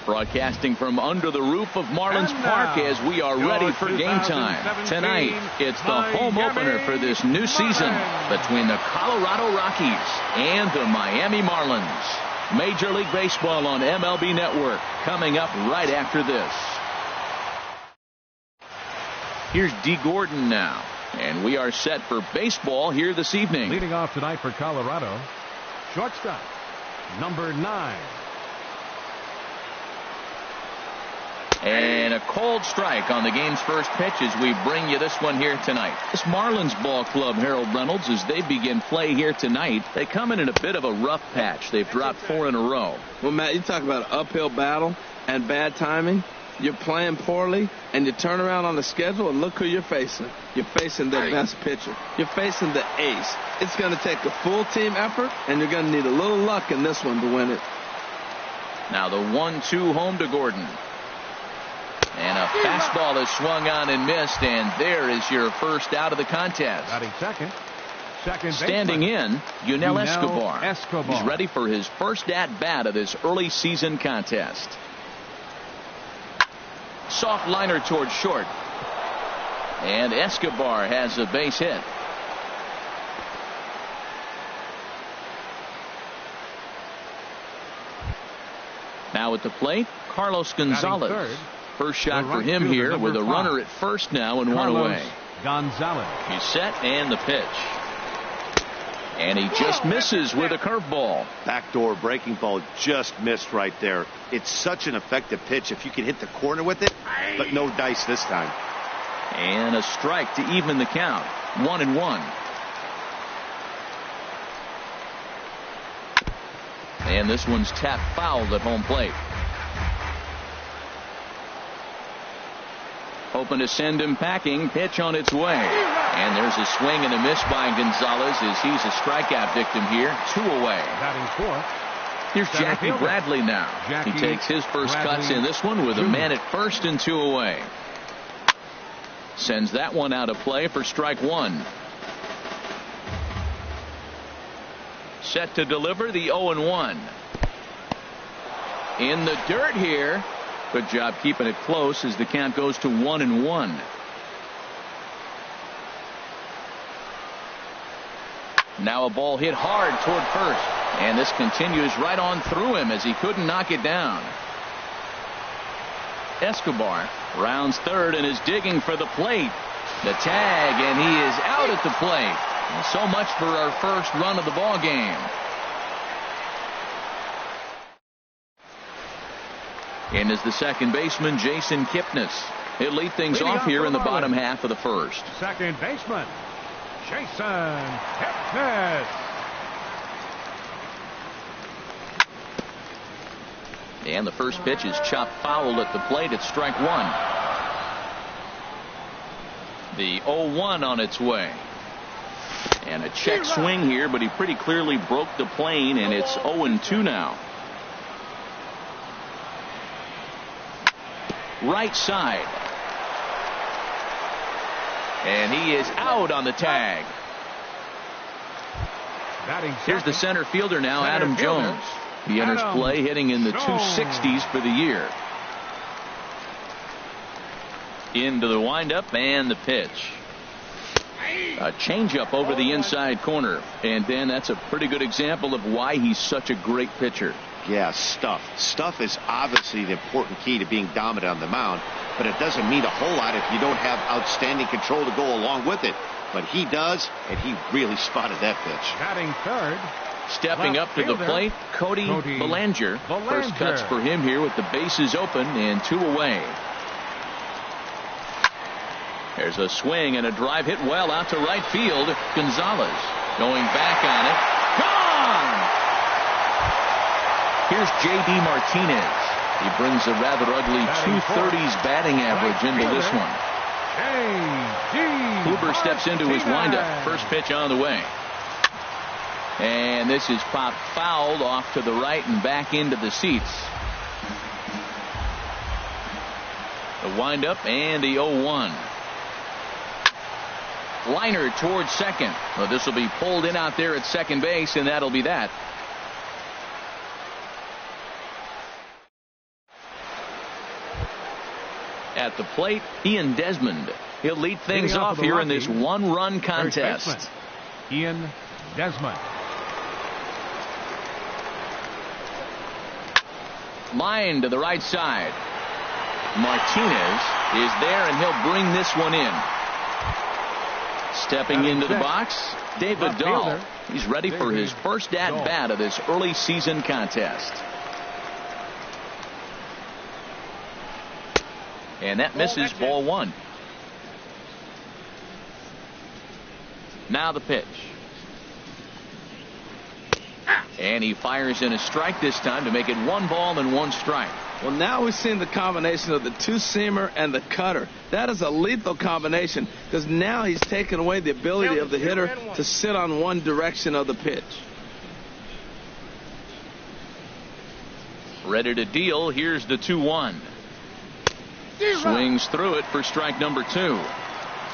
Broadcasting from under the roof of Marlins Park as we are ready for game time. Tonight, it's the home opener for this new season between the Colorado Rockies and the Miami Marlins. Major League Baseball on MLB Network coming up right after this. Here's D. Gordon now, and we are set for baseball here this evening. Leading off tonight for Colorado, shortstop, number 9. And a cold strike on the game's first pitch as we bring you this one here tonight. This Marlins ball club, Harold Reynolds, as they begin play here tonight, they come in a bit of a rough patch. They've dropped 4 in a row. Well, Matt, you talk about an uphill battle and bad timing. You're playing poorly, and you turn around on the schedule, and look who you're facing. You're facing their best pitcher. You're facing the ace. It's going to take a full team effort, and you're going to need a little luck in this one to win it. Now the 1-2 home to Gordon. And a fastball is swung on and missed, and there is your first out of the contest. Batting second Standing in, Yunel Escobar. He's ready for his first at-bat of this early season contest. Soft liner towards short. And Escobar has a base hit. Now at the plate, Carlos Gonzalez. First shot for him here with a runner at first now and one away. Gonzalez. He's set and the pitch. And he just misses with a curveball. Backdoor breaking ball just missed right there. It's such an effective pitch if you can hit the corner with it, but no dice this time. And a strike to even the count. 1-1. And this one's tapped fouled at home plate. Hoping to send him packing. Pitch on its way. And there's a swing and a miss by Gonzalez as he's a strikeout victim here. 2 away. Batting fourth. Here's Jackie Bradley now. He takes his first cuts in this one with a man at first and 2 away. Sends that one out of play for strike 1. Set to deliver the 0-1. In the dirt here. Good job keeping it close as the count goes to 1-1. Now a ball hit hard toward first. And this continues right on through him as he couldn't knock it down. Escobar rounds third and is digging for the plate. The tag, and he is out at the plate. And so much for our first run of the ball game. And is the second baseman, Jason Kipnis. He'll lead things off here in the bottom half of the first. Second baseman, Jason Kipnis. And the first pitch is chopped foul at the plate. It's strike 1. The 0-1 on its way. And a check swing here, but he pretty clearly broke the plane, and it's 0-2 now. Right side. And he is out on the tag. Here's the center fielder now, Adam Jones. He enters play hitting in the 260s for the year. Into the windup and the pitch. A changeup over the inside corner. And Dan, that's a pretty good example of why he's such a great pitcher. Yeah, stuff. Stuff is obviously the important key to being dominant on the mound, but it doesn't mean a whole lot if you don't have outstanding control to go along with it. But he does, and he really spotted that pitch. Batting third. Stepping up to the plate, Cody Bellinger. First cuts for him here with the bases open and 2 away. There's a swing and a drive hit well out to right field. Gonzalez going back on it. Gone! Here's J.D. Martinez. He brings a rather ugly 230s batting average into this one. Kluber steps into his windup. First pitch on the way. And this is popped fouled off to the right and back into the seats. The windup and the 0-1. Liner towards second. Well, this will be pulled in out there at second base, and that'll be that. At the plate, Ian Desmond. He'll lead things off here in this one-run contest. Ian Desmond. Line to the right side. Martinez is there, and he'll bring this one in. Stepping into the box, David Dahl. He's ready for his first at-bat of this early season contest. And that misses ball one. Now the pitch. And he fires in a strike this time to make it 1 ball and 1 strike. Well, now we've seen the combination of the two-seamer and the cutter. That is a lethal combination because now he's taken away the ability of the hitter to sit on one direction of the pitch. Ready to deal. Here's the 2-1. Swings through it for strike number 2.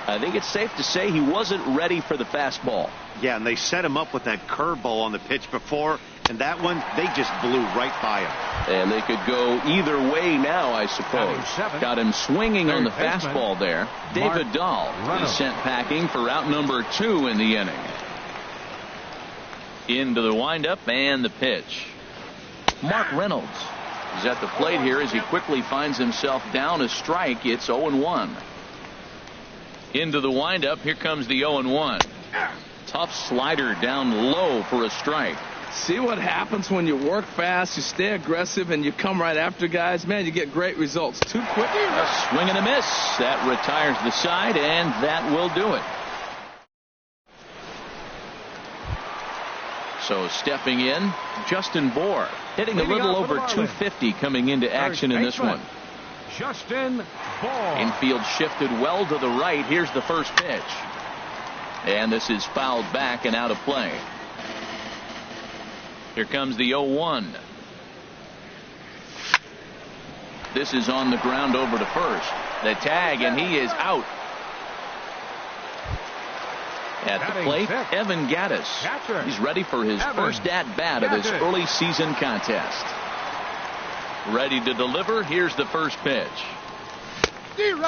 I think it's safe to say he wasn't ready for the fastball. Yeah, and they set him up with that curveball on the pitch before, and that one, they just blew right by him. And they could go either way now, I suppose. Got him swinging on the fastball there. David Dahl is sent packing for out number 2 in the inning. Into the windup and the pitch. Mark Reynolds is at the plate here as he quickly finds himself down a strike. It's 0-1. Into the windup. Here comes the 0-1. Tough slider down low for a strike. See what happens when you work fast, you stay aggressive, and you come right after guys. Man, you get great results. Too quick. A swing and a miss. That retires the side, and that will do it. So stepping in, Justin Bohr hitting a little over 250 coming into action in this one. Justin Bohr. Infield shifted well to the right. Here's the first pitch. And this is fouled back and out of play. Here comes the 0-1. This is on the ground over to first. The tag, and he is out. At the plate, Evan Gattis. He's ready for his first at-bat of this early season contest. Ready to deliver. Here's the first pitch.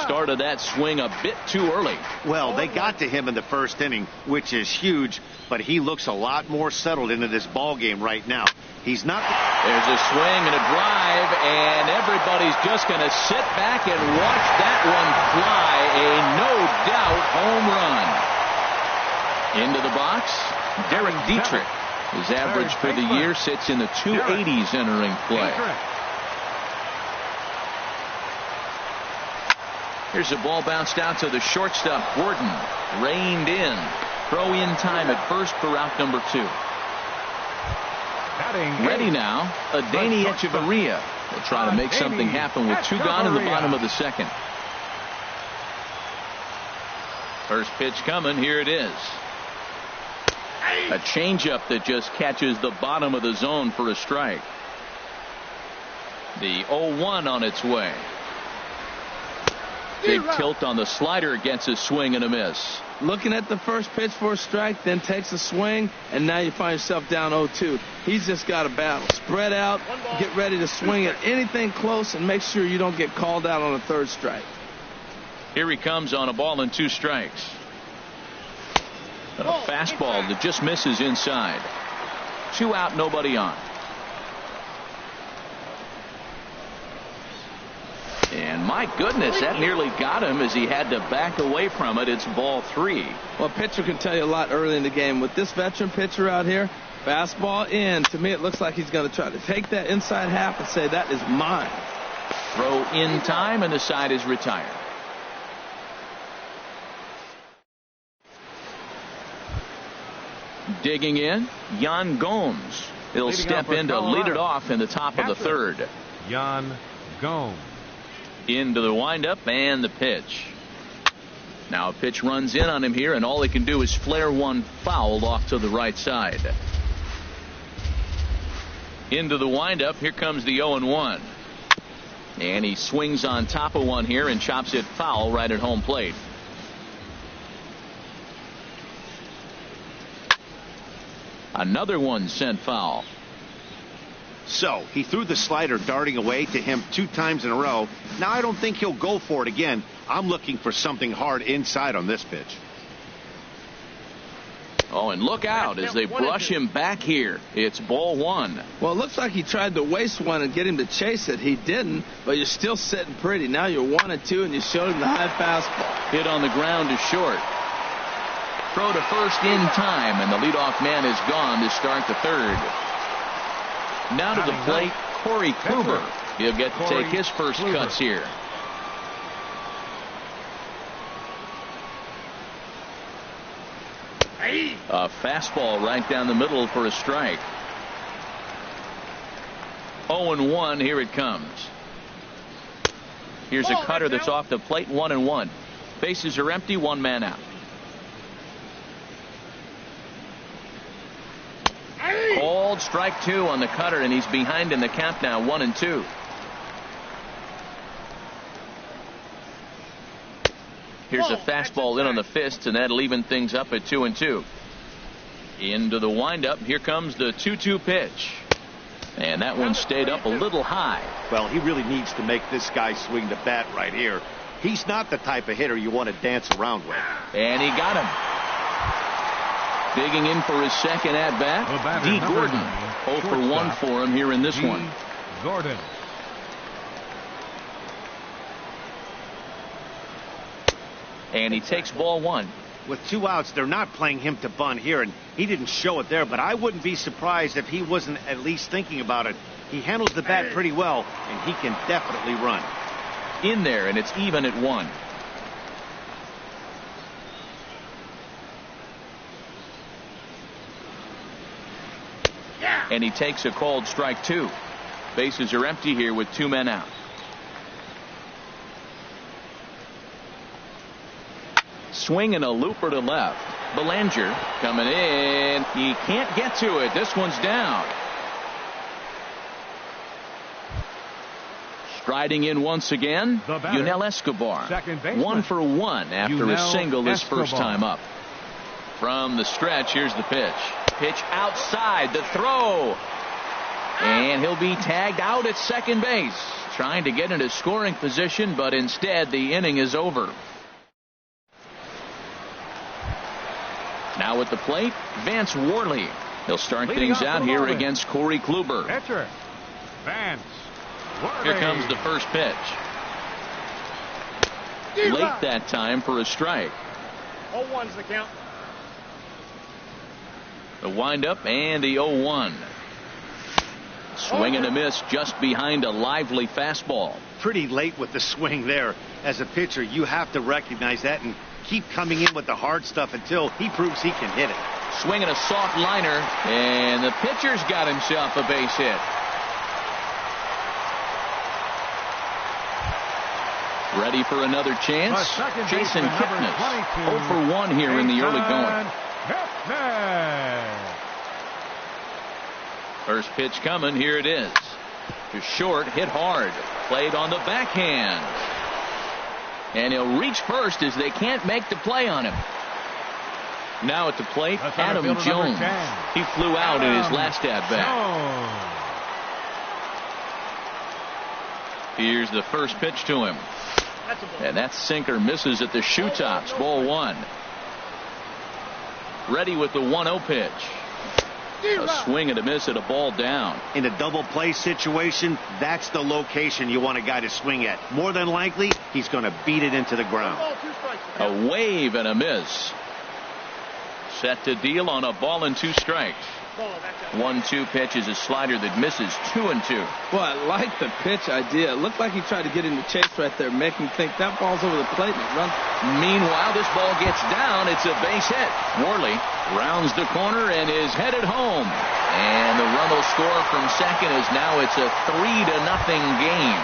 Started that swing a bit too early. Well, they got to him in the first inning, which is huge, but he looks a lot more settled into this ball game right now. He's not. There's a swing and a drive, and everybody's just going to sit back and watch that one fly. A no-doubt home run. Into the box, Derek Dietrich. His average for the year sits in the 280s entering play. Here's a ball bounced out to the shortstop, Gordon. Reined in. Throw in time at first for out number 2. Ready now, Adeiny Echeverria will try to make something happen with 2 gone in the bottom of the second. First pitch coming. Here it is. A changeup that just catches the bottom of the zone for a strike. The 0-1 on its way. Big tilt on the slider, gets a swing and a miss. Looking at the first pitch for a strike, then takes a swing, and now you find yourself down 0-2. He's just got a battle. Spread out, get ready to swing at anything close, and make sure you don't get called out on a third strike. Here he comes on a ball and 2 strikes. A fastball that just misses inside. 2 out, nobody on. And my goodness, that nearly got him as he had to back away from it. It's ball 3. Well, a pitcher can tell you a lot early in the game. With this veteran pitcher out here, fastball in. To me, it looks like he's going to try to take that inside half and say, that is mine. Throw in time, and the side is retired. Digging in, Yan Gomes. He'll step in to lead it off in the top of the 3rd. Yan Gomes. Into the windup and the pitch. Now a pitch runs in on him here, and all he can do is flare one foul off to the right side. Into the windup. Here comes the 0-1. And he swings on top of one here and chops it foul right at home plate. Another one sent foul. So he threw the slider darting away to him 2 times in a row. Now I don't think he'll go for it again. I'm looking for something hard inside on this pitch. Oh, and look out as they brush him back here. It's ball 1. Well, it looks like he tried to waste one and get him to chase it. He didn't, but you're still sitting pretty. Now you're 1-2, and you showed him the high fastball. Hit on the ground is short. Throw to first in time, and the leadoff man is gone to start the 3rd. Now to the plate, Corey Kluber. He'll get to take his first cuts here. A fastball right down the middle for a strike. 0-1, here it comes. Here's a cutter that's off the plate, 1-1. Bases are empty, 1 man out. Called strike 2 on the cutter, and he's behind in the count now, 1-2. Here's a fastball in on the fists, and that'll even things up at 2-2. Into the windup. Here comes the 2-2 pitch. And that one stayed up a little high. Well, he really needs to make this guy swing the bat right here. He's not the type of hitter you want to dance around with. And he got him. Digging in for his second at-bat, D. Gordon. 0 for 1 for him here in this one. Gordon. And he takes ball 1. With 2 outs, they're not playing him to bunt here, and he didn't show it there, but I wouldn't be surprised if he wasn't at least thinking about it. He handles the bat pretty well, and he can definitely run. In there, and it's even at 1. And he takes a called strike 2. Bases are empty here with 2 men out. Swinging a looper to left. Belanger coming in. He can't get to it. This one's down. Striding in once again, Yunel Escobar. 1 for 1 after a single his first time up. From the stretch, here's the pitch. Pitch outside, the throw. And he'll be tagged out at second base. Trying to get into scoring position, but instead the inning is over. Now at the plate, Vance Worley. He'll start things out here against Corey Kluber. Pitcher, Vance Worley. Here comes the first pitch. Late that time for a strike. 0-1's the count. The windup and the 0-1. Swing and a miss just behind a lively fastball. Pretty late with the swing there. As a pitcher, you have to recognize that and keep coming in with the hard stuff until he proves he can hit it. Swinging a soft liner, and the pitcher's got himself a base hit. Ready for another chance? Jason Kipnis. 0 for 1 here in the early going. First pitch coming. Here it is. To short, hit hard. Played on the backhand. And he'll reach first as they can't make the play on him. Now at the plate, Adam Jones. He flew out in his last at-bat. Here's the first pitch to him. And that sinker misses at the shoe tops. Ball 1. Ready with the 1-0 pitch. A swing and a miss at a ball down. In a double play situation, that's the location you want a guy to swing at. More than likely, he's going to beat it into the ground. A wave and a miss. Set to deal on a ball and 2 strikes. 1-2 pitch is a slider that misses. 2-2. Well, I like the pitch idea. It looked like he tried to get him to chase right there, make him think that ball's over the plate and it runs. Meanwhile, this ball gets down. It's a base hit. Worley rounds the corner and is headed home. And the run will score from second as now it's a 3-0 game.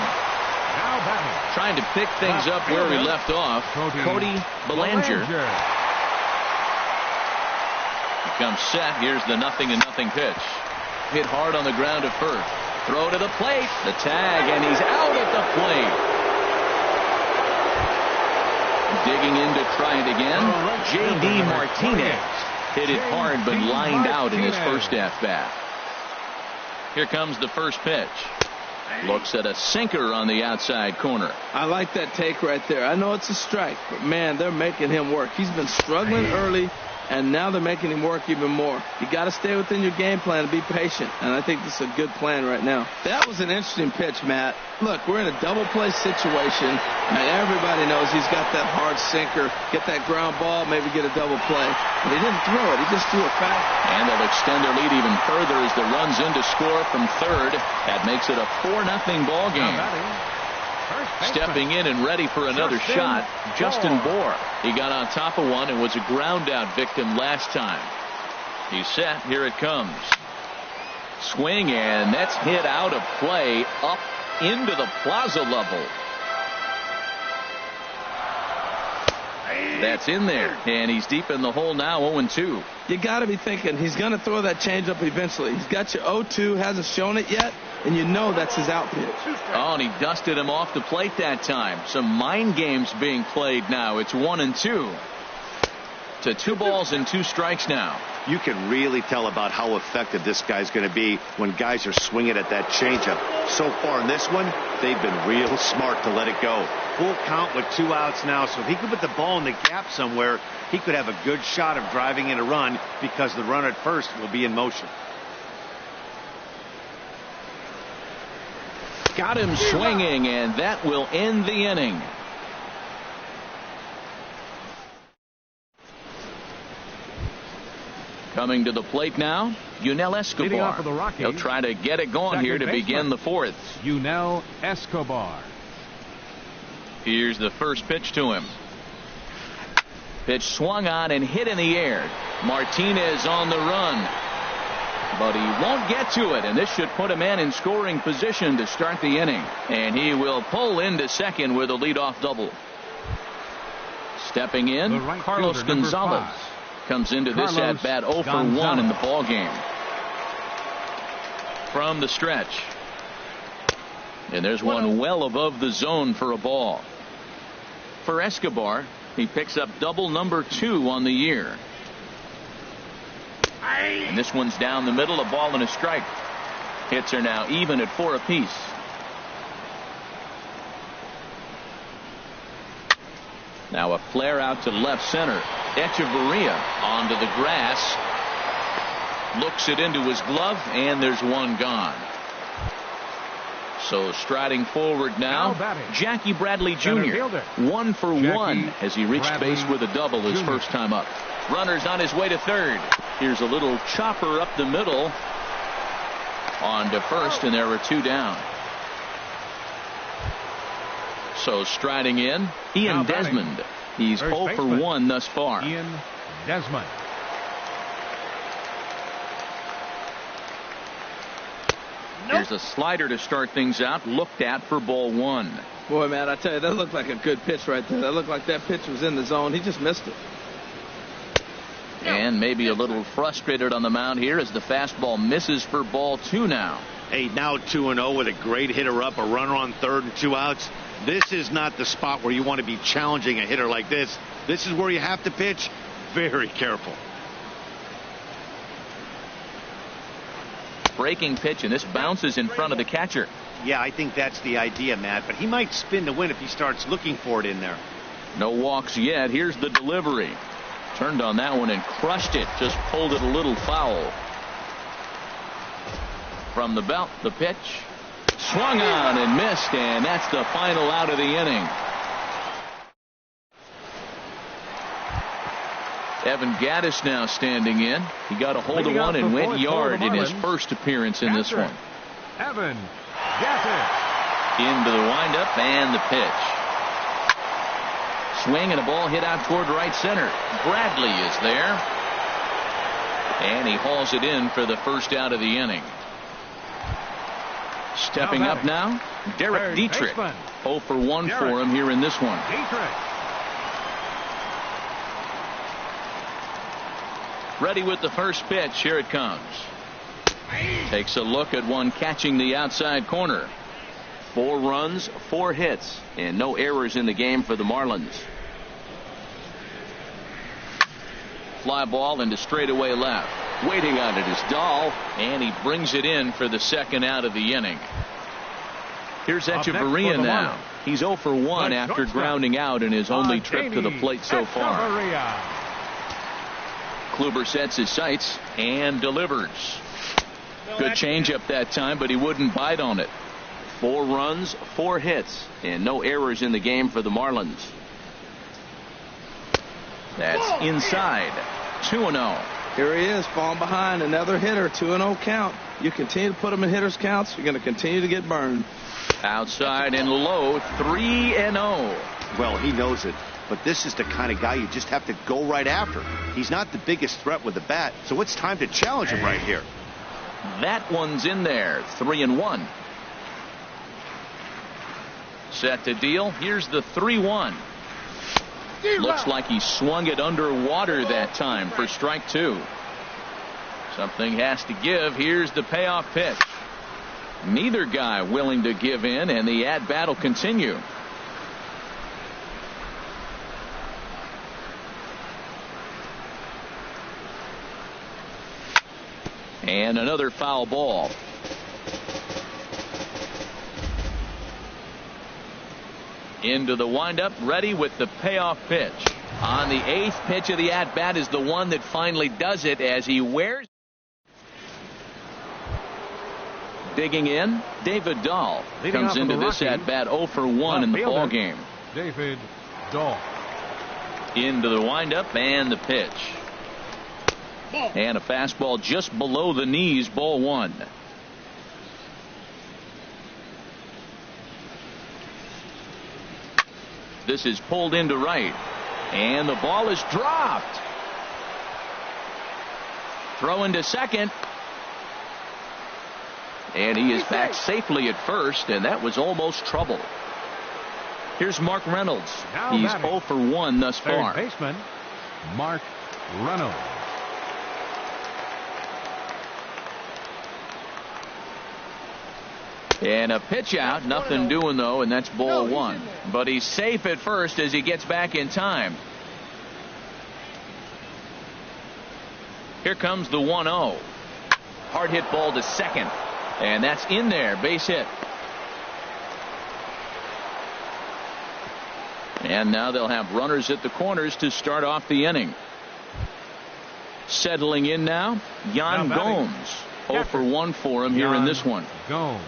Trying to pick things up where we left off. Cody Belanger. Comes set. Here's the 0-0 pitch. Hit hard on the ground at first. Throw to the plate. The tag, and he's out at the plate. Digging in to try it again. J.D. Martinez hit it hard but lined out in his first at-bat. Here comes the first pitch. Looks at a sinker on the outside corner. I like that take right there. I know it's a strike, but man, they're making him work. He's been struggling early, and now they're making him work even more. You got to stay within your game plan and be patient, and I think this is a good plan right now. That was an interesting pitch, Matt. Look, we're in a double play situation, and everybody knows he's got that hard sinker. Get that ground ball, maybe get a double play. But he didn't throw it. He just threw it back. And they'll extend their lead even further as the runs in to score from third. That makes it a 4-0 ball game. Stepping in and ready for another shot, Justin Bohr. He got on top of one and was a ground out victim last time. He's set. Here it comes. Swing, and that's hit out of play up into the plaza level. That's in there, and he's deep in the hole now, 0-2. You got to be thinking he's going to throw that changeup eventually. He's got you 0-2, hasn't shown it yet, and you know that's his out pitch. Oh, and he dusted him off the plate that time. Some mind games being played now. It's 1-2 to 2 balls and 2 strikes now. You can really tell about how effective this guy's going to be when guys are swinging at that changeup. So far in this one, they've been real smart to let it go. Full count with 2 outs now, so if he could put the ball in the gap somewhere, he could have a good shot of driving in a run because the runner at first will be in motion. Got him swinging, and that will end the inning. Coming to the plate now, Yunel Escobar. He'll try to get it going here to begin the 4th. Yunel Escobar. Here's the first pitch to him. Pitch swung on and hit in the air. Martinez on the run. But he won't get to it, and this should put a man in scoring position to start the inning. And he will pull into second with a leadoff double. Stepping in, Carlos Gonzalez. Comes into this at bat 0 for 1 in the ball game. From the stretch. And there's one well above the zone for a ball. For Escobar, he picks up double number 2 on the year. And this one's down the middle, a ball and a strike. Hits are now even at 4 apiece. Now a flare out to left center. Echeverria onto the grass. Looks it into his glove, and there's one gone. So striding forward now, Jackie Bradley Jr. 1 for 1 as he reached base with a double his first time up. Runner's on his way to third. Here's a little chopper up the middle on to first, and there are 2 down. So striding in, Ian Desmond. He's 0 for 1 thus far. Ian Desmond. Here's a slider to start things out. Looked at for ball 1. Boy, man, I tell you, that looked like a good pitch right there. That looked like that pitch was in the zone. He just missed it. And maybe a little frustrated on the mound here as the fastball misses for ball 2 now. Hey, now 2-0 with a great hitter up, a runner on third and 2 outs. This is not the spot where you want to be challenging a hitter like this. This is where you have to pitch very careful. Breaking pitch, and this bounces in front of the catcher. Yeah, I think that's the idea, Matt, but he might spin to win if he starts looking for it in there. No walks yet. Here's the delivery. Turned on that one and crushed it. Just pulled it a little foul. From the belt, the pitch. Swung on and missed, and that's the final out of the inning. Evan Gaddis now standing in. He got a hold of one and went yard in his first appearance in this one. Evan Gaddis. Into the windup and the pitch. Swing and a ball hit out toward right center. Bradley is there. And he hauls it in for the first out of the inning. Stepping up now, Derek Dietrich. 0 for 1 for him here in this one. Ready with the first pitch. Here it comes. Takes a look at one catching the outside corner. 4 runs, 4 hits, and no errors in the game for the Marlins. Fly ball into straightaway left. Waiting on it is Dahl, and he brings it in for the second out of the inning. Here's Echeverria now. He's 0 for 1 after grounding out in his only trip to the plate so far. Kluber sets his sights and delivers. Good changeup that time, but he wouldn't bite on it. 4 runs, 4 hits, and no errors in the game for the Marlins. That's inside. 2-0. Here he is, falling behind, another hitter, 2-0 count. You continue to put him in hitters' counts, you're going to continue to get burned. Outside and low, 3-0. Well, he knows it, but this is the kind of guy you just have to go right after. He's not the biggest threat with the bat, so it's time to challenge him right here. That one's in there, 3-1. Set to deal. Here's the 3-1. Looks like he swung it underwater that time for strike 2. Something has to give. Here's the payoff pitch. Neither guy willing to give in, and the at-bat will continue. And another foul ball. Into the windup, ready with the payoff pitch. On the 8th pitch of the at-bat is the one that finally does it as he wears. Digging in, David Dahl comes into this at-bat 0 for 1 in the ball game. David Dahl. Into the windup and the pitch. And a fastball just below the knees, ball 1. This is pulled into right, and the ball is dropped. Throw into second, and he is back safely at first, and that was almost trouble. Here's Mark Reynolds. He's 0 for 1 thus far. Third baseman Mark Reynolds. And a pitch out, nothing doing though, and that's ball 1. But he's safe at first as he gets back in time. Here comes the 1-0. Hard hit ball to second, and that's in there, base hit. And now they'll have runners at the corners to start off the inning. Settling in now, Yan Gomes. 0 for 1 for him here in this one. Gomes.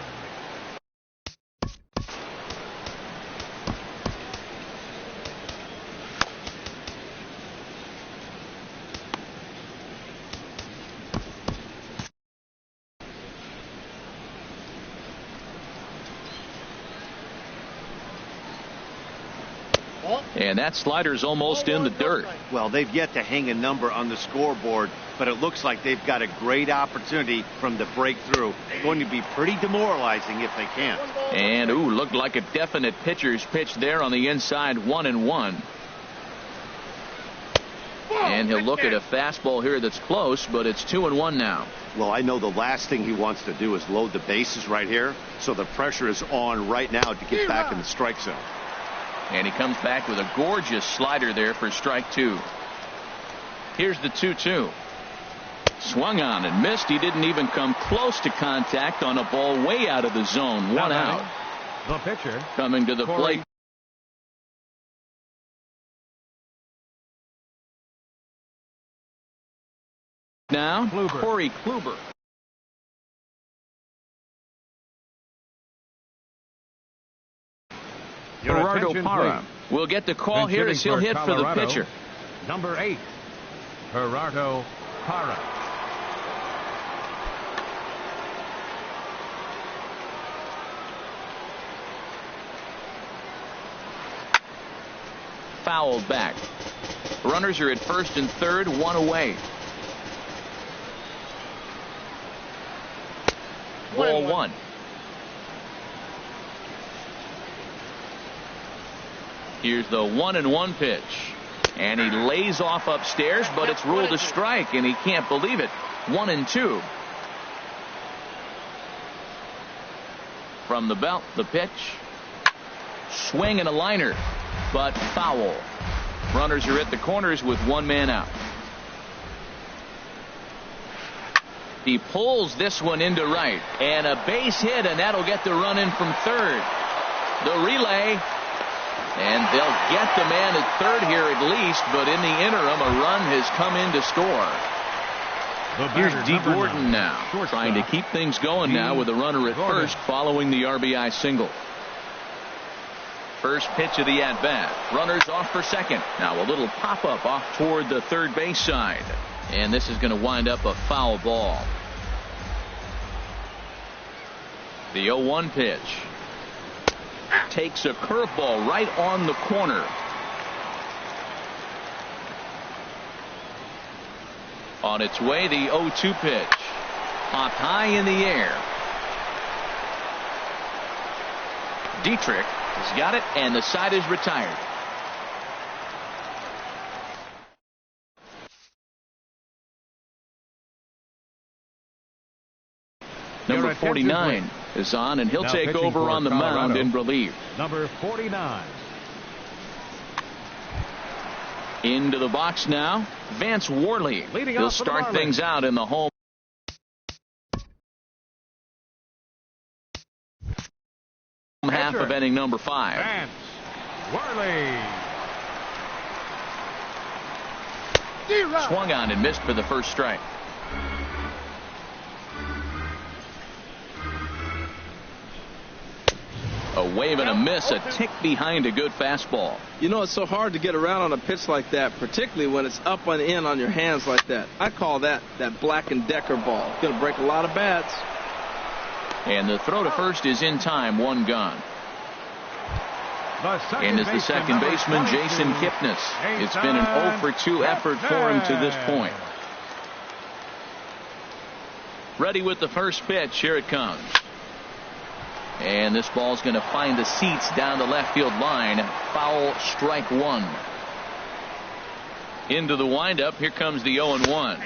And that slider's almost in the dirt. Well, they've yet to hang a number on the scoreboard, but it looks like they've got a great opportunity from the breakthrough. Going to be pretty demoralizing if they can't. And looked like a definite pitcher's pitch there on the inside, 1-1. And he'll look at a fastball here that's close, but it's 2-1 now. Well, I know the last thing he wants to do is load the bases right here, so the pressure is on right now to get back in the strike zone. And he comes back with a gorgeous slider there for strike 2. Here's the 2-2. Swung on and missed. He didn't even come close to contact on a ball way out of the zone. 1 out. The pitcher coming to the plate. Now, Corey Kluber. Gerardo Parra will get the call here as he'll hit for the pitcher. Number 8, Gerardo Parra. Fouled back. Runners are at first and third, 1 away. Ball 1. Here's the 1-1 pitch. And he lays off upstairs, but it's ruled a strike, and he can't believe it. 1-2. From the belt, the pitch. Swing and a liner, but foul. Runners are at the corners with 1 man out. He pulls this one into right. And a base hit, and that'll get the run in from third. The relay. And they'll get the man at third here at least, but in the interim, a run has come in to score. Here's D. Gordon now, trying to keep things going now with a runner at first following the RBI single. First pitch of the at-bat. Runners off for second. Now a little pop-up off toward the third base side. And this is going to wind up a foul ball. The 0-1 pitch. Takes a curveball right on the corner. On its way, the 0-2 pitch. Popped high in the air. Dietrich has got it, and the side is retired. Number 49 is on, and he'll take over on the mound in relief. Number 49. Into the box now, Vance Worley. He'll start things out in the home half of inning number 5. Vance Worley. Swung on and missed for the first strike. A wave and a miss, a tick behind a good fastball. You know, it's so hard to get around on a pitch like that, particularly when it's up and in on your hands like that. I call that Black & Decker ball. It's going to break a lot of bats. And the throw to first is in time, one gone. And is the second baseman, Jason Kipnis. It's been an 0-for-2 effort for him to this point. Ready with the first pitch. Here it comes. And this ball's going to find the seats down the left field line. Foul, strike one. Into the windup. Here comes the 0-1.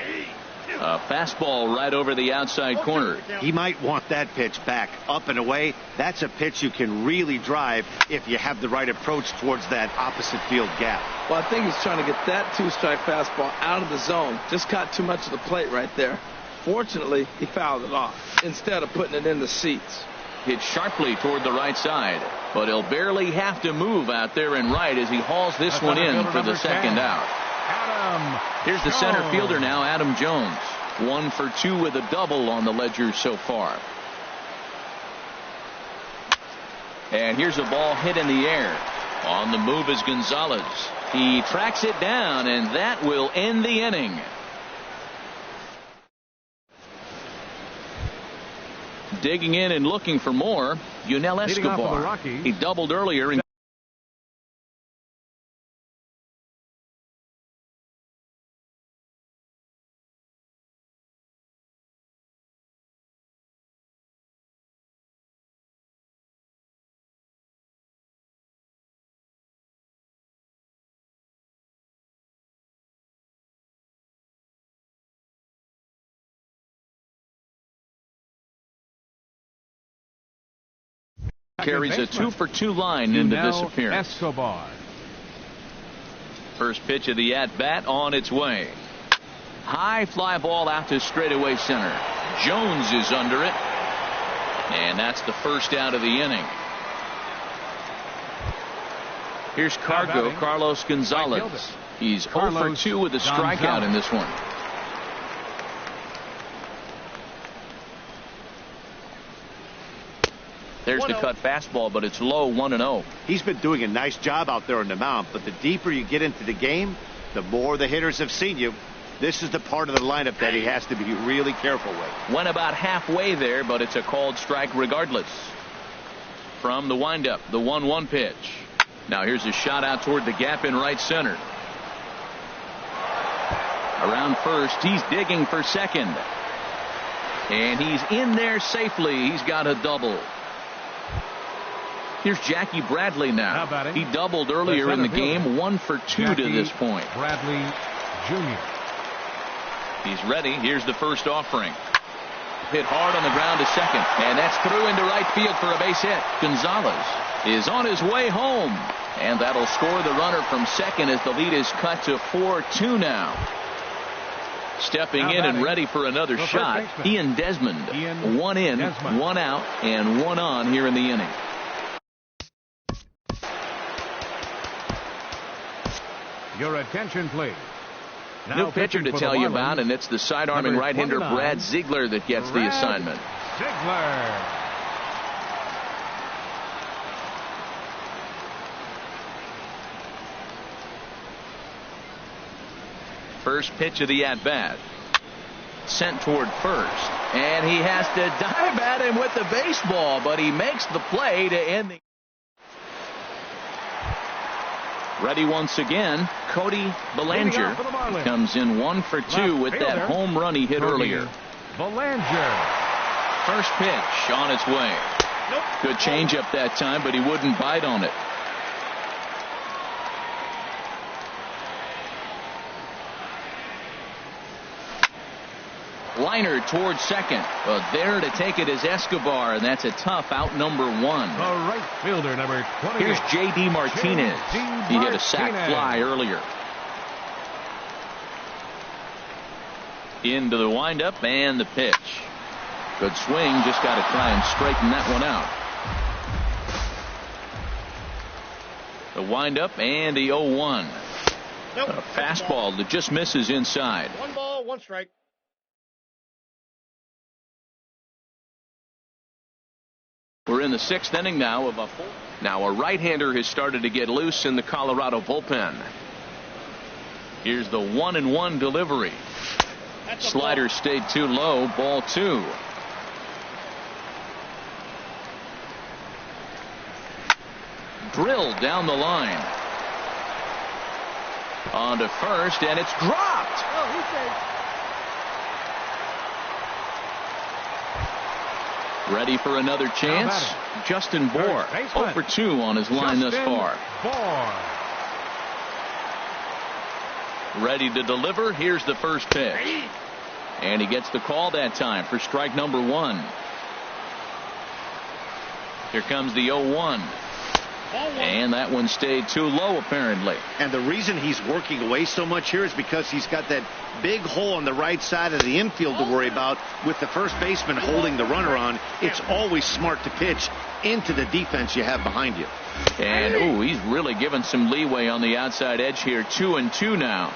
A fastball right over the outside corner. He might want that pitch back, up and away. That's a pitch you can really drive if you have the right approach towards that opposite field gap. Well, I think he's trying to get that two-strike fastball out of the zone. Just caught too much of the plate right there. Fortunately, he fouled it off instead of putting it in the seats. Hit sharply toward the right side, but he'll barely have to move out there and right as he hauls this one in for the second out. Here's the center fielder now, Adam Jones. 1 for 2 with a double on the ledger so far. And here's a ball hit in the air. On the move is Gonzalez. He tracks it down, and that will end the inning. Digging in and looking for more, Yunel Escobar. He doubled earlier in carries a 2-for-2 line into this appearance. Escobar. First pitch of the at-bat on its way. High fly ball out to straightaway center. Jones is under it. And that's the first out of the inning. Here's Carlos Gonzalez. He's 0 for 2 with a strikeout in this one. There's the cut fastball, but it's low, 1-0. He's been doing a nice job out there on the mound, but the deeper you get into the game, the more the hitters have seen you. This is the part of the lineup that he has to be really careful with. Went about halfway there, but it's a called strike regardless. From the windup, the 1-1 pitch. Now here's a shot out toward the gap in right center. Around first, he's digging for second. And he's in there safely. He's got a double. Here's Jackie Bradley now. He doubled earlier in the game, 1 for 2 to this point. Bradley Jr. He's ready. Here's the first offering. Hit hard on the ground to second, and that's through into right field for a base hit. Gonzalez is on his way home, and that'll score the runner from second as the lead is cut to 4-2 now. Stepping in and ready for another shot, Ian Desmond. One in, one out, and one on here in the inning. Your attention, please. New pitcher to tell you about, and it's the side-arming right-hander Brad Ziegler that gets the assignment. Ziegler. First pitch of the at-bat. Sent toward first. And he has to dive at him with the baseball, but he makes the play to end the... Ready once again, Cody Bellinger comes in 1 for 2 with that home run he hit earlier. Bellinger. First pitch on its way. Good changeup that time, but he wouldn't bite on it. Liner towards second. There to take it is Escobar, and that's a tough out number 1. The right fielder, number 20. Here's J.D. Martinez. He hit a sac fly earlier. Into the windup and the pitch. Good swing. Just got to try and straighten that one out. The windup and the 0-1. Nope. A fastball that just misses inside. 1 ball, 1 strike. We're in the 6th inning now of a full. Now a right-hander has started to get loose in the Colorado bullpen. Here's the 1-1 delivery. Slider stayed too low. Ball 2. Drilled down the line. On to first, and it's dropped. Oh, he's safe. Ready for another chance? Justin Bour, 0 for 2 on his line thus far. Ready to deliver. Here's the first pitch. And he gets the call that time for strike number 1. Here comes the 0-1. And that one stayed too low, apparently. And the reason he's working away so much here is because he's got that big hole on the right side of the infield to worry about. With the first baseman holding the runner on, it's always smart to pitch into the defense you have behind you. And, ooh, he's really given some leeway on the outside edge here. 2-2 now.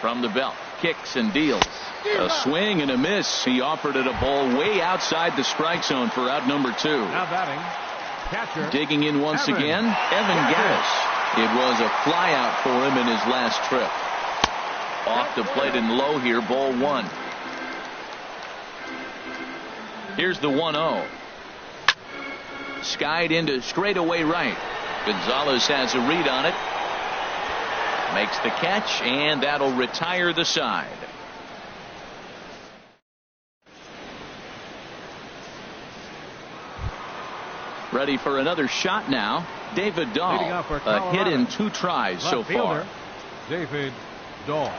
From the belt, kicks and deals. A swing and a miss. He offered it a ball way outside the strike zone for out number 2. Now batting. Catcher. Digging in once again, Evan Gattis. It was a fly out for him in his last trip. Off the plate and low here, ball 1. Here's the 1-0. Skied into straightaway right. Gonzalez has a read on it. Makes the catch, and that'll retire the side. Ready for another shot now. David Dahl. A hit in 2 tries so far. David Dahl.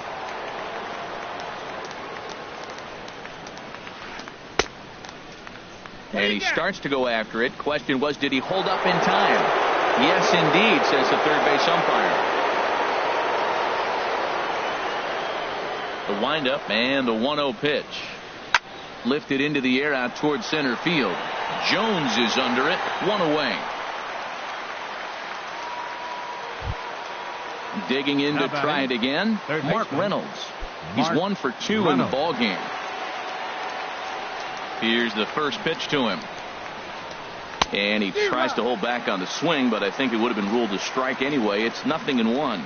And he starts to go after it. Question was, did he hold up in time? Yes, indeed, says the third base umpire. The windup and the 1-0 pitch. Lifted into the air out towards center field. Jones is under it. 1 away. Digging in to try it again. Mark Reynolds. He's 1 for 2 in the ball game. Here's the first pitch to him. And he tries to hold back on the swing, but I think it would have been ruled a strike anyway. It's 0-1.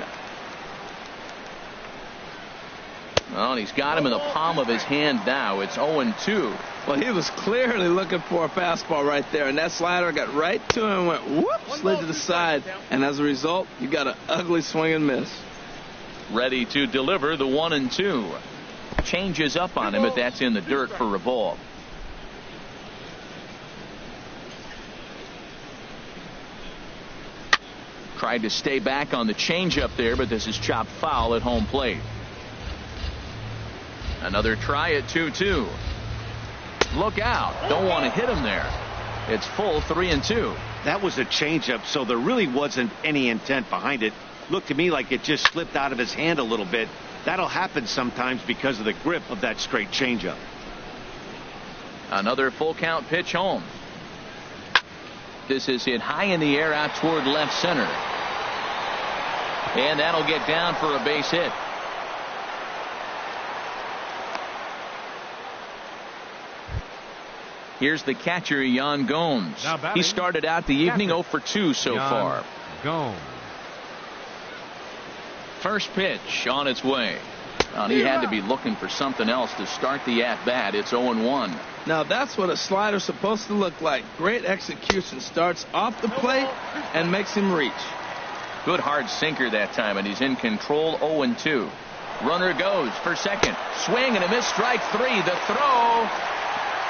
Well, he's got him in the palm of his hand now. It's 0-2. Well, he was clearly looking for a fastball right there, and that slider got right to him and went whoop, slid to the side. And as a result, you got an ugly swing and miss. Ready to deliver the 1-2. Changes up on him, but that's in the dirt for a ball. Tried to stay back on the changeup there, but this is chopped foul at home plate. Another try at 2-2. Look out. Don't want to hit him there. It's full 3-2. That was a changeup, so there really wasn't any intent behind it. Looked to me like it just slipped out of his hand a little bit. That'll happen sometimes because of the grip of that straight changeup. Another full count pitch home. This is hit high in the air out toward left center. And that'll get down for a base hit. Here's the catcher, Yan Gomes. He started out the evening 0 for 2 so far. Gomes. First pitch on its way. Well, he had to be looking for something else to start the at-bat. It's 0-1. Now that's what a slider's supposed to look like. Great execution. Starts off the plate and makes him reach. Good hard sinker that time, and he's in control. 0-2. Runner goes for second. Swing and a miss. Strike 3. The throw.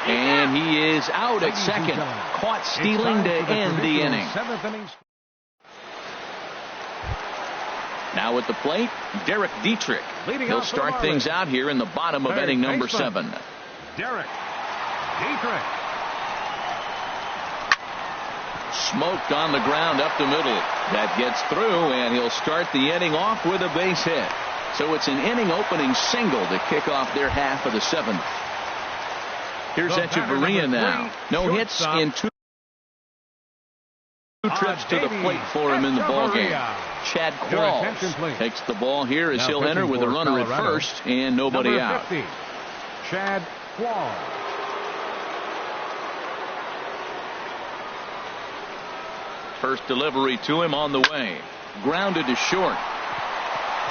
And he is out at second. Caught stealing to end the inning. Now at the plate, Derek Dietrich. He'll start things out here in the bottom of inning number 7. Derek Dietrich. Smoked on the ground up the middle. That gets through, and he'll start the inning off with a base hit. So it's an inning opening single to kick off their half of the 7th. Here's Echeverria now. No hits in 2 trips to the plate for him in the ballgame. Chad Qualls takes the ball here as he'll enter with a runner at first and nobody out. Chad Qualls. First delivery to him on the way. Grounded to short.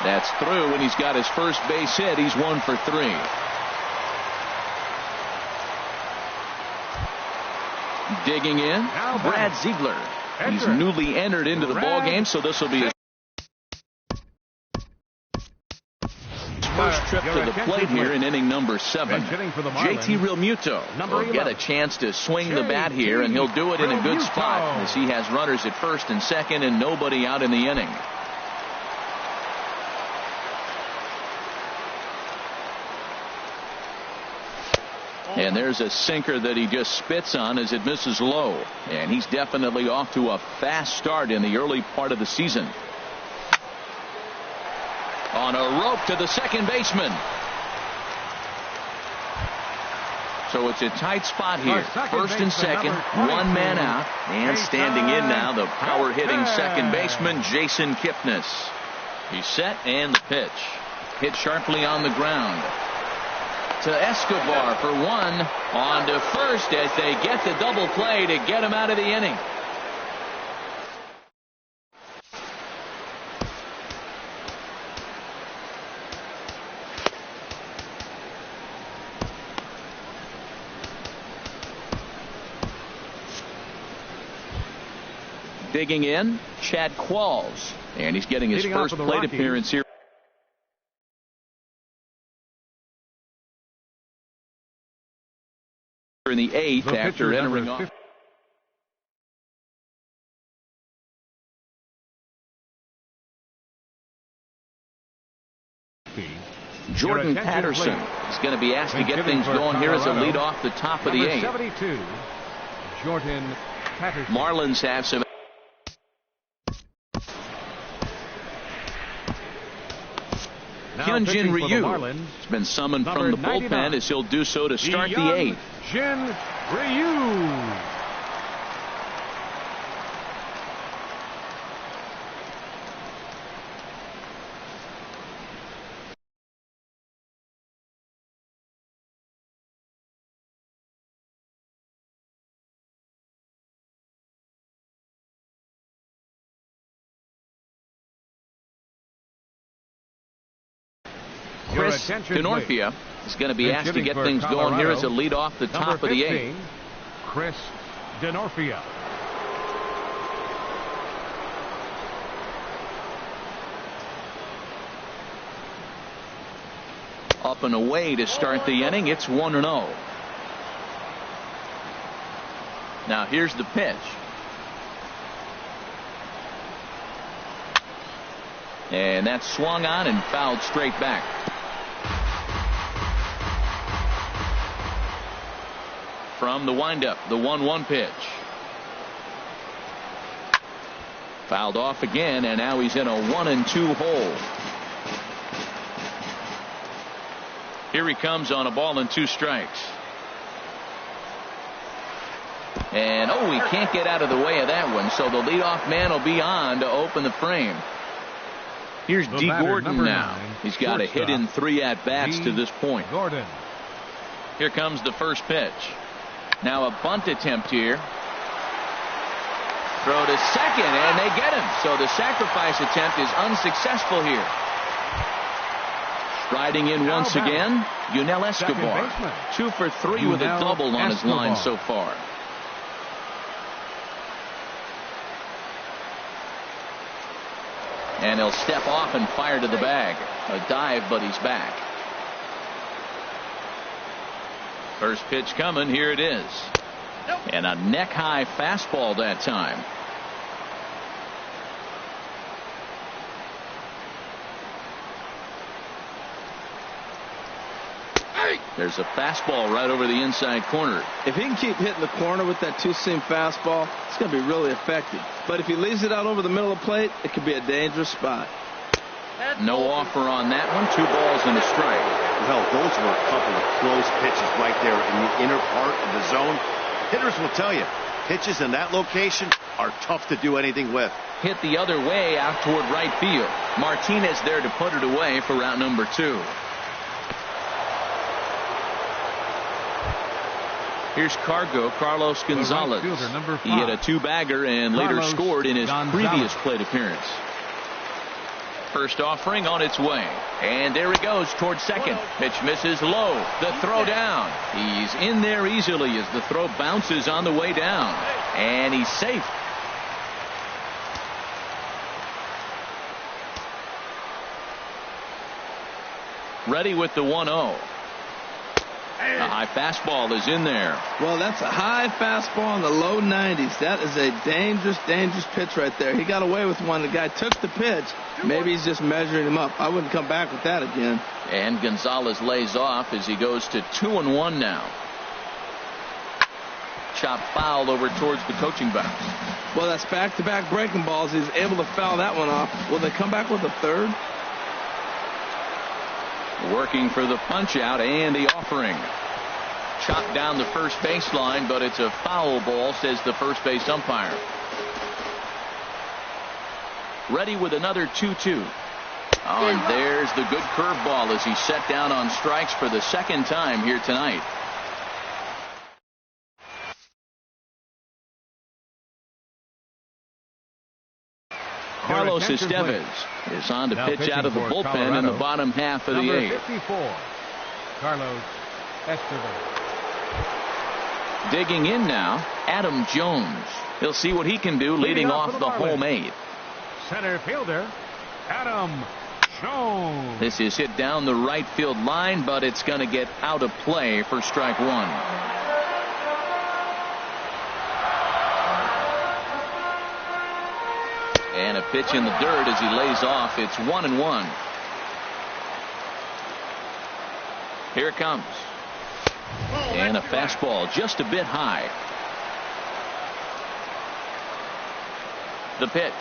That's through, and he's got his first base hit. He's 1 for 3. Digging in, Brad Ziegler. He's newly entered into the ball game, so this will be his first trip to the plate here in inning number 7. JT Realmuto will get a chance to swing the bat here, and he'll do it in a good spot as he has runners at first and second and nobody out in the inning. And there's a sinker that he just spits on as it misses low. And he's definitely off to a fast start in the early part of the season. On a rope to the second baseman. So it's a tight spot here. First and second, one man out. And standing in now, the power hitting second baseman, Jason Kipnis. He's set and the pitch. Hit sharply on the ground. To Escobar for 1 on to first as they get the double play to get him out of the inning. Digging in, Chad Qualls, and he's getting his first plate appearance here in the 8th after entering off. Jordan Patterson is going to be asked to get things going here as a lead off the top of the 8th. 72, Jordan Patterson. Marlins have some. Hyunjin Ryu has been summoned from the bullpen as he'll do so to start the 8th. Hyunjin Ryu. Chris Denorfia is going to be asked to get things going here as a lead off the top of the 8th. Chris Denorfia. Up and away to start the inning. It's 1-0. Now here's the pitch. And that's swung on and fouled straight back. From the windup, the 1-1 pitch. Fouled off again, and now he's in a 1-2 hole. Here he comes on a ball and 2 strikes. And he can't get out of the way of that one, so the leadoff man will be on to open the frame. Here's D. Gordon now. He's got a hit in 3 at-bats to this point. Gordon. Here comes the first pitch. Now a bunt attempt here. Throw to second, and they get him. So the sacrifice attempt is unsuccessful here. Striding in once again, Yunel Escobar. 2 for 3 with a double on his line so far. And he'll step off and fire to the bag. A dive, but he's back. First pitch coming. Here it is. And a neck-high fastball that time. There's a fastball right over the inside corner. If he can keep hitting the corner with that 2-seam fastball, it's going to be really effective. But if he leaves it out over the middle of the plate, it could be a dangerous spot. No offer on that one. 2 balls and a strike. Well, those were a couple of close pitches right there in the inner part of the zone. Hitters will tell you, pitches in that location are tough to do anything with. Hit the other way out toward right field. Martinez there to put it away for route number 2. Here's Carlos Gonzalez. He hit a 2-bagger and later scored in his previous plate appearance. First offering on its way. And there he goes towards second. Pitch misses low. The throw down. He's in there easily as the throw bounces on the way down. And he's safe. Ready with the 1-0. A high fastball is in there. Well, that's a high fastball in the low 90s. That is a dangerous, dangerous pitch right there. He got away with one. The guy took the pitch. Maybe he's just measuring him up. I wouldn't come back with that again. And Gonzalez lays off as he goes to 2-1 now. Chop foul over towards the coaching box. Well, that's back-to-back breaking balls. He's able to foul that one off. Will they come back with a third? Working for the punch out and the offering. Chopped down the first baseline, but it's a foul ball, says the first base umpire. Ready with another 2-2. Oh, and there's the good curveball as he's set down on strikes for the second time here tonight. Carlos Estevez is on to pitch out of the bullpen in the bottom half of the 8th. 54, Carlos Estevez. Digging in now, Adam Jones. He'll see what he can do leading off the home 8th. Center fielder, Adam Jones. This is hit down the right field line, but it's going to get out of play for strike 1. And a pitch in the dirt as he lays off. It's 1-1. Here it comes. And a fastball just a bit high. The pitch.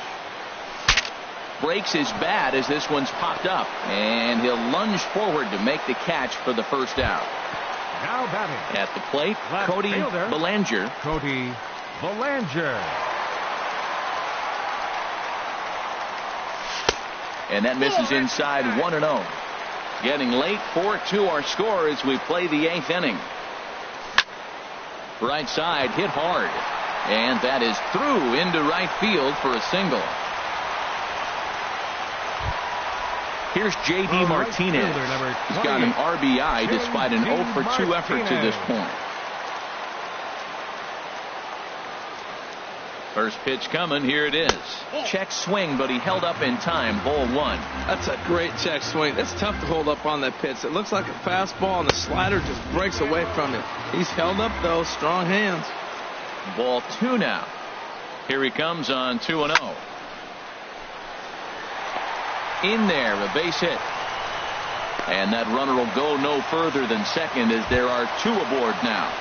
Breaks his bat as this one's popped up. And he'll lunge forward to make the catch for the first out. Now batting. At the plate, Cody Bellinger. Cody Bellinger. And that misses inside 1-0. Getting late, 4-2 our score as we play the 8th inning. Right side hit hard. And that is through into right field for a single. Here's J.D. Martinez. He's got an RBI despite an 0-for-2 effort to this point. First pitch coming. Here it is. Check swing, but he held up in time. Ball 1. That's a great check swing. It's tough to hold up on that pitch. It looks like a fastball, and the slider just breaks away from it. He's held up, though. Strong hands. Ball 2 now. Here he comes on 2-0. In there, a base hit. And that runner will go no further than second as there are 2 aboard now.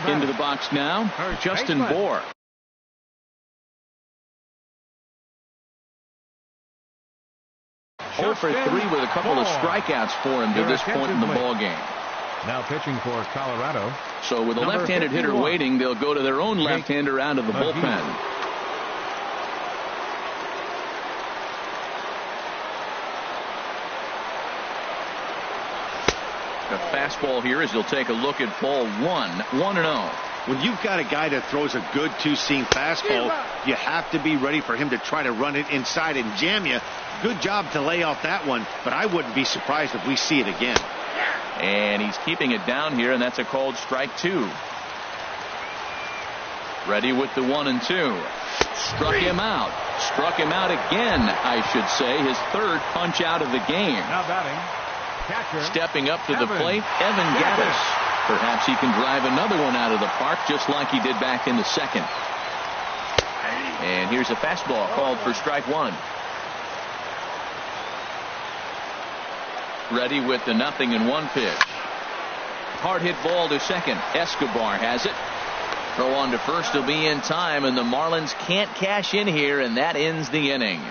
Into the box now, Justin Bohr. 0 for 3 with a couple of strikeouts for him to this point in the ball game. Now pitching for Colorado. So with a left-handed hitter waiting, they'll go to their own left-hander out of the bullpen. A fastball here as he'll take a look at ball 1-0. When you've got a guy that throws a good two-seam fastball, you have to be ready for him to try to run it inside and jam you. Good job to lay off that one, but I wouldn't be surprised if we see it again. And he's keeping it down here, and that's a called strike 2. Ready with the 1-2. Struck him out. Struck him out again, I should say. His third punch out of the game. Now batting. Catcher. Stepping up to the plate, Evan Gattis. Perhaps he can drive another one out of the park just like he did back in the second. And here's a fastball called for strike 1. Ready with the 0-1 pitch. Hard hit ball to second. Escobar has it. Throw on to first will be in time, and the Marlins can't cash in here, and that ends the inning.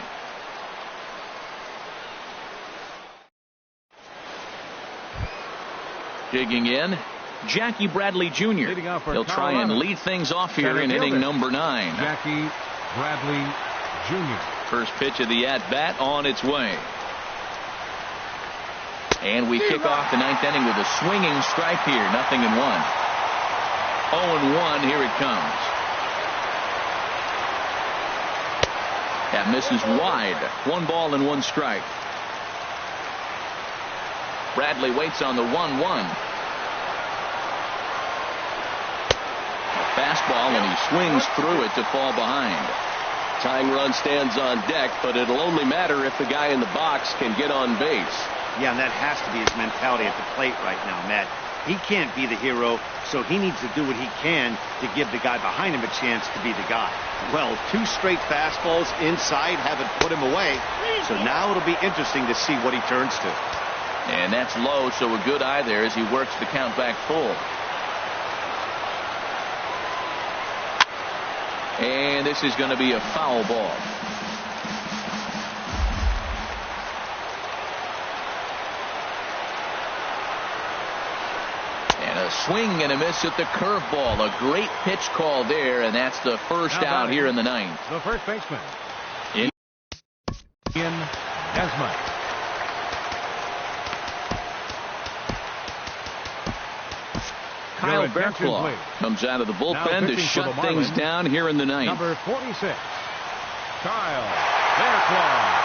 Digging in, Jackie Bradley Jr. He'll try and lead things off here in inning number 9. Jackie Bradley Jr. First pitch of the at-bat on its way. And we kick off the 9th inning with a swinging strike here. 0-1. 0-1. Here it comes. That misses wide. 1 ball and 1 strike. Bradley waits on the 1-1. Fastball, and he swings through it to fall behind. Tying run stands on deck, but it'll only matter if the guy in the box can get on base. Yeah, and that has to be his mentality at the plate right now, Matt. He can't be the hero, so he needs to do what he can to give the guy behind him a chance to be the guy. Well, 2 straight fastballs inside haven't put him away, so now it'll be interesting to see what he turns to. And that's low, so a good eye there as he works the count back full. And this is going to be a foul ball. And a swing and a miss at the curveball. A great pitch call there, and that's the first out here in the 9th. The first baseman. In Desmond. Kyle Bearclaw comes out of the bullpen to shut things down here in the 9th. Number 46, Kyle Bearclaw.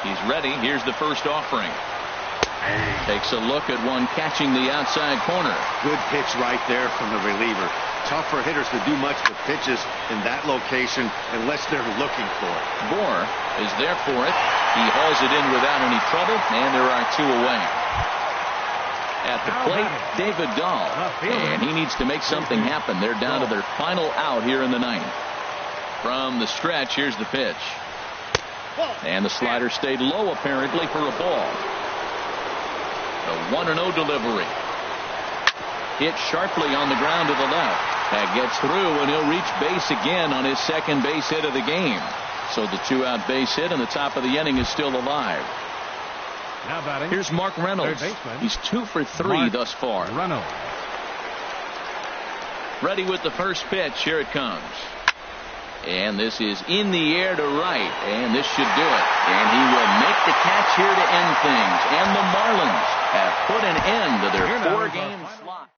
He's ready. Here's the first offering. Takes a look at one catching the outside corner. Good pitch right there from the reliever. Tough for hitters to do much with pitches in that location unless they're looking for it. Bohr is there for it. He hauls it in without any trouble, and there are 2 away. At the plate, David Dahl, and he needs to make something happen. They're down to their final out here in the 9th. From the stretch, here's the pitch. And the slider stayed low apparently for a ball. The 1-0 delivery. Hit sharply on the ground to the left. That gets through, and he'll reach base again on his second base hit of the game. So the 2-out base hit, and the top of the inning is still alive. Now batting. Here's Mark Reynolds. He's 2 for 3 thus far. Reynolds. Ready with the first pitch. Here it comes. And this is in the air to right, and this should do it. And he will make the catch here to end things. And the Marlins have put an end to their 4-game slot.